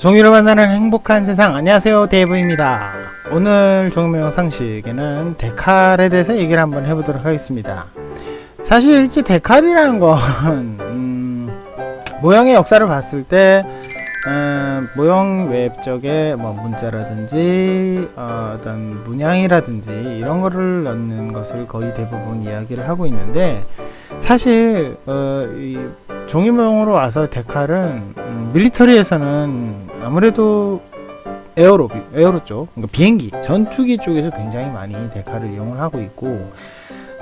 종이로 만나는 행복한 세상. 안녕하세요, 데이브입니다. 오늘 종이모형 상식에는 데칼에 대해서 얘기를 한번 해보도록 하겠습니다. 사실 이 데칼이라는 건 모형의 역사를 봤을 때 모형 외적에 뭐 문자라든지 어떤 문양이라든지 이런 거를 넣는 것을 거의 대부분 이야기를 하고 있는데, 사실 이 종이 모형으로 와서 데칼은 밀리터리에서는 아무래도 에어로 쪽, 그러니까 비행기, 전투기 쪽에서 굉장히 많이 데칼을 이용을 하고 있고,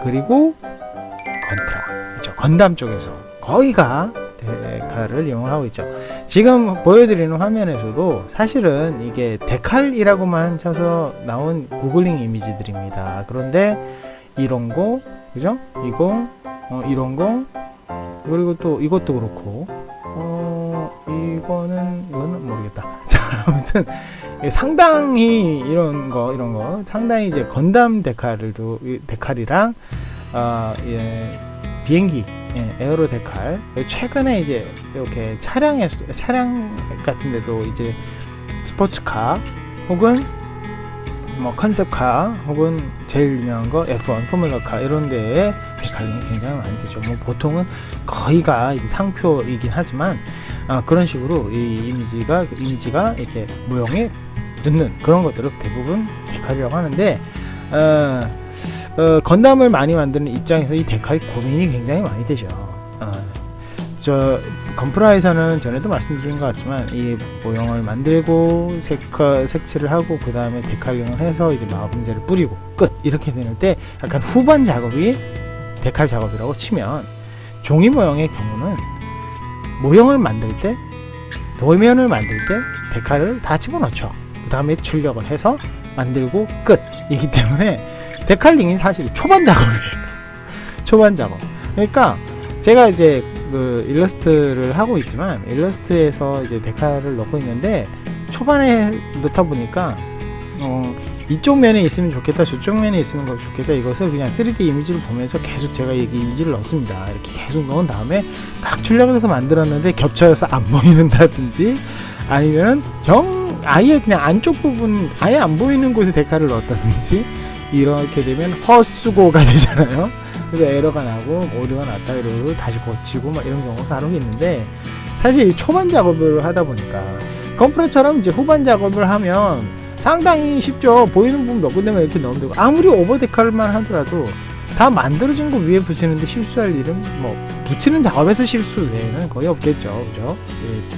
그리고 그렇죠, 건담 쪽에서 거의가 데칼을 이용을 하고 있죠. 지금 보여드리는 화면에서도 사실은 이게 데칼이라고만 쳐서 나온 구글링 이미지들입니다. 그런데 이런 거, 그죠? 이런 거, 그리고 또 이것도 그렇고, 이거는 모르겠다. 자, 아무튼 상당히 이런 거 상당히 이제 건담 데칼이랑 비행기, 에어로 데칼, 최근에 이제 이렇게 차량 같은데도 이제 스포츠카 혹은 뭐 컨셉카 혹은 제일 유명한 거 F1 포뮬러카 이런 데에 데칼링이 굉장히 많이 되죠. 뭐 보통은 거의가 이제 상표이긴 하지만 그런 식으로 이 이미지가 이렇게 모형에 넣는 그런 것들을 대부분 데칼이라고 하는데, 건담을 많이 만드는 입장에서 이 데칼이 고민이 굉장히 많이 되죠. 저 건프라에서는 전에도 말씀드린 것 같지만 이 모형을 만들고 색칠을 하고 그 다음에 데칼링을 해서 이제 마법인자를 뿌리고 끝, 이렇게 되는 때 약간 후반 작업이 데칼 작업이라고 치면, 종이 모형의 경우는 모형을 만들 때, 도면을 만들 때 데칼을 다 집어넣죠. 그 다음에 출력을 해서 만들고 끝이기 때문에 데칼링이 사실 초반 작업이에요. 초반 작업. 그러니까 제가 이제 그 일러스트를 하고 있지만, 일러스트에서 이제 데칼을 넣고 있는데, 초반에 넣다 보니까 이쪽 면에 있으면 좋겠다, 저쪽 면에 있으면 좋겠다, 이것을 그냥 3D 이미지를 보면서 계속 제가 이 이미지를 넣습니다. 이렇게 계속 넣은 다음에 딱 출력을 해서 만들었는데 겹쳐서 안 보이는다든지, 아니면은 아예 그냥 안쪽 부분 아예 안 보이는 곳에 데칼을 넣었다든지, 이렇게 되면 헛수고가 되잖아요. 그래서 에러가 나고 오류가 났다 이러고 다시 고치고 막 이런 경우가 간혹 있는데, 사실 초반 작업을 하다 보니까 컴프레처럼 이제 후반 작업을 하면 상당히 쉽죠. 보이는 부분 몇 군데만 이렇게 넣으면 되고, 아무리 오버 데칼만 하더라도 다 만들어진 거 위에 붙이는데 실수할 일은, 뭐 붙이는 작업에서 실수 외에는 거의 없겠죠, 그죠?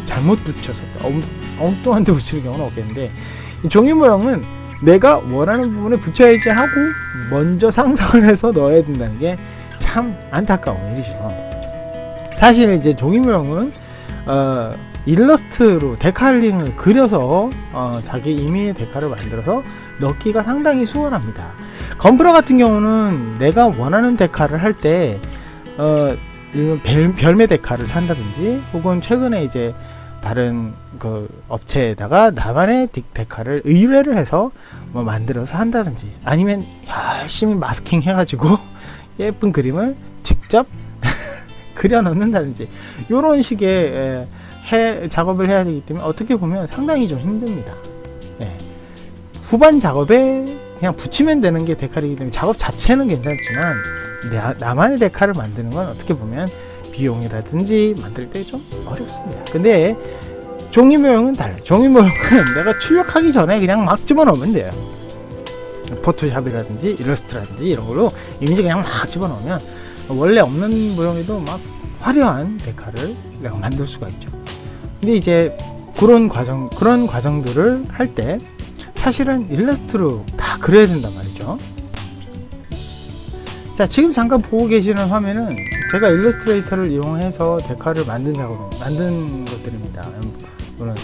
잘못 붙여서 엉뚱한 데 붙이는 경우는 없겠는데, 이 종이 모형은 내가 원하는 부분에 붙여야지 하고 먼저 상상을 해서 넣어야 된다는 게 참 안타까운 일이죠. 사실 이제 종이 모형은 일러스트로 데칼링을 그려서 자기 임의의 데칼을 만들어서 넣기가 상당히 수월합니다. 건프라 같은 경우는 내가 원하는 데칼을 할 때 별매 데칼을 산다든지, 혹은 최근에 이제 다른 그 업체에다가 나만의 데칼을 의뢰를 해서 뭐 만들어서 한다든지, 아니면 열심히 마스킹 해가지고 예쁜 그림을 직접 그려 넣는다든지, 이런 식의 작업을 해야 되기 때문에 어떻게 보면 상당히 좀 힘듭니다. 후반 작업에 그냥 붙이면 되는 게 데칼이기 때문에 작업 자체는 괜찮지만, 나만의 데칼을 만드는 건 어떻게 보면 비용이라든지 만들 때 좀 어렵습니다. 근데 종이 모형은 달라요. 종이 모형은 내가 출력하기 전에 그냥 막 집어넣으면 돼요. 포토샵이라든지 일러스트라든지 이런 걸로 이미지 그냥 막 집어넣으면 원래 없는 모형에도 막 화려한 데칼을 내가 만들 수가 있죠. 근데 이제 그런 과정들을 할 때 사실은 일러스트로 다 그려야 된단 말이죠. 자, 지금 잠깐 보고 계시는 화면은 제가 일러스트레이터를 이용해서 데칼을 만든 것들입니다. 물론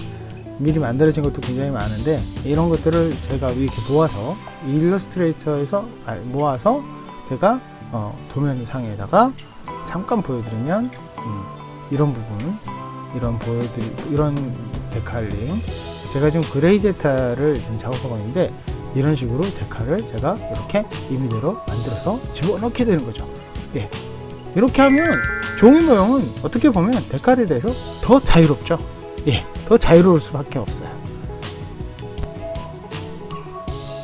미리 만들어진 것도 굉장히 많은데, 이런 것들을 제가 이렇게 모아서 일러스트레이터에서 모아서 제가 도면상에다가 잠깐 보여드리면, 이런 부분, 이런 데칼링, 제가 지금 그레이제타를 지금 작업하고 있는데, 이런 식으로 데칼을 제가 이렇게 임의대로 만들어서 집어넣게 되는 거죠. 이렇게 하면 종이 모형은 어떻게 보면 데칼에 대해서 더 자유롭죠. 더 자유로울 수밖에 없어요.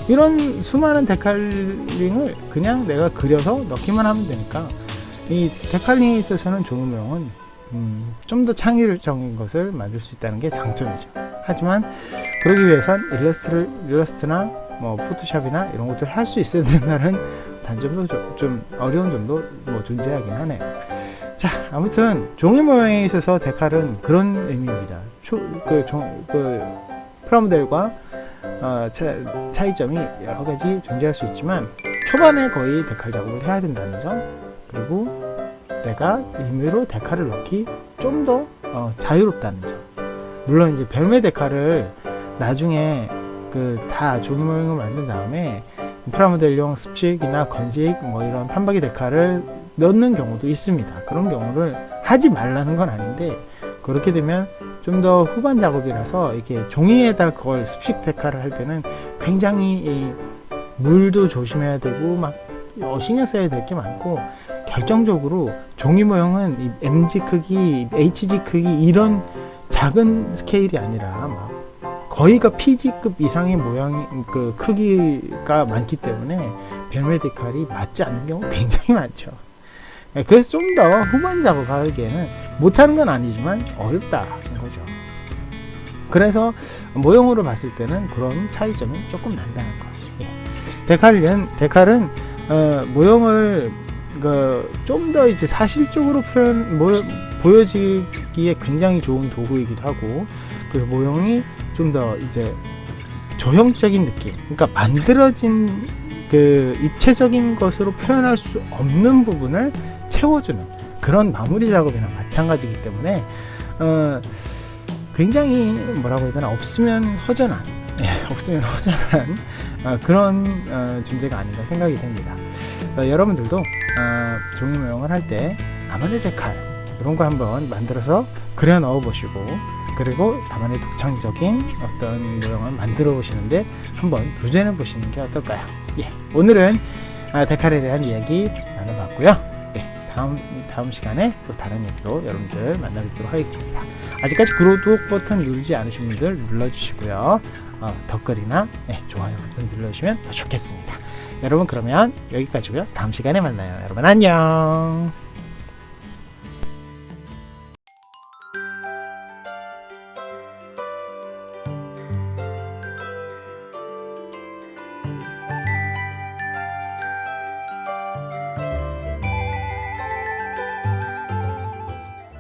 이런 수많은 데칼링을 그냥 내가 그려서 넣기만 하면 되니까, 이 데칼링에 있어서는 종이 모형은 좀 더 창의적인 것을 만들 수 있다는 게 장점이죠. 하지만 그러기 위해선 일러스트나 뭐 포토샵이나 이런 것들을 할 수 있어야 된다는 단점도 좀 어려운 점도 뭐 존재하긴 하네요. 자, 아무튼 종이 모형에 있어서 데칼은 그런 의미입니다. 프라모델과 차이점이 여러 가지 존재할 수 있지만, 초반에 거의 데칼 작업을 해야 된다는 점, 그리고 내가 임의로 데칼을 넣기 좀 더 자유롭다는 점. 물론 이제 별매 데칼을 나중에 다 종이 모형을 만든 다음에 프라모델용 습식이나 건식 뭐 이런 판박이 데칼을 넣는 경우도 있습니다. 그런 경우를 하지 말라는 건 아닌데, 그렇게 되면 좀 더 후반 작업이라서 이렇게 종이에다 그걸 습식 데칼을 할 때는 굉장히 이 물도 조심해야 되고 막 신경 써야 될 게 많고, 결정적으로 종이 모형은 이 MG 크기, HG 크기 이런 작은 스케일이 아니라 막 거의가 PG급 이상의 모양 크기가 많기 때문에 별매 데칼이 맞지 않는 경우가 굉장히 많죠. 그래서 좀 더 후반 작업하기에는 못하는 건 아니지만 어렵다는 거죠. 그래서 모형으로 봤을 때는 그런 차이점이 조금 난다는 거예요. 데칼은 모형을 좀 더 이제 사실적으로 보여지기에 굉장히 좋은 도구이기도 하고, 그리고 모형이 좀 더 이제 조형적인 느낌, 그러니까 만들어진 입체적인 것으로 표현할 수 없는 부분을 채워주는 그런 마무리 작업이나 마찬가지이기 때문에 굉장히 뭐라고 해야 되나, 없으면 허전한 그런 존재가 아닌가 생각이 됩니다. 여러분들도 종이 모형을 할 때 나만의 데칼 이런 거 한번 만들어서 그려 넣어 보시고, 그리고 나만의 독창적인 어떤 모형을 만들어 보시는데 한번 도전해 보시는 게 어떨까요? 오늘은 데칼에 대한 이야기 나눠봤고요. 다음 시간에 또 다른 얘기로 여러분들 만나뵙도록 하겠습니다. 아직까지 구독 버튼 누르지 않으신 분들 눌러주시고요. 댓글이나 좋아요 버튼 눌러주시면 더 좋겠습니다. 여러분, 그러면 여기까지고요. 다음 시간에 만나요. 여러분 안녕.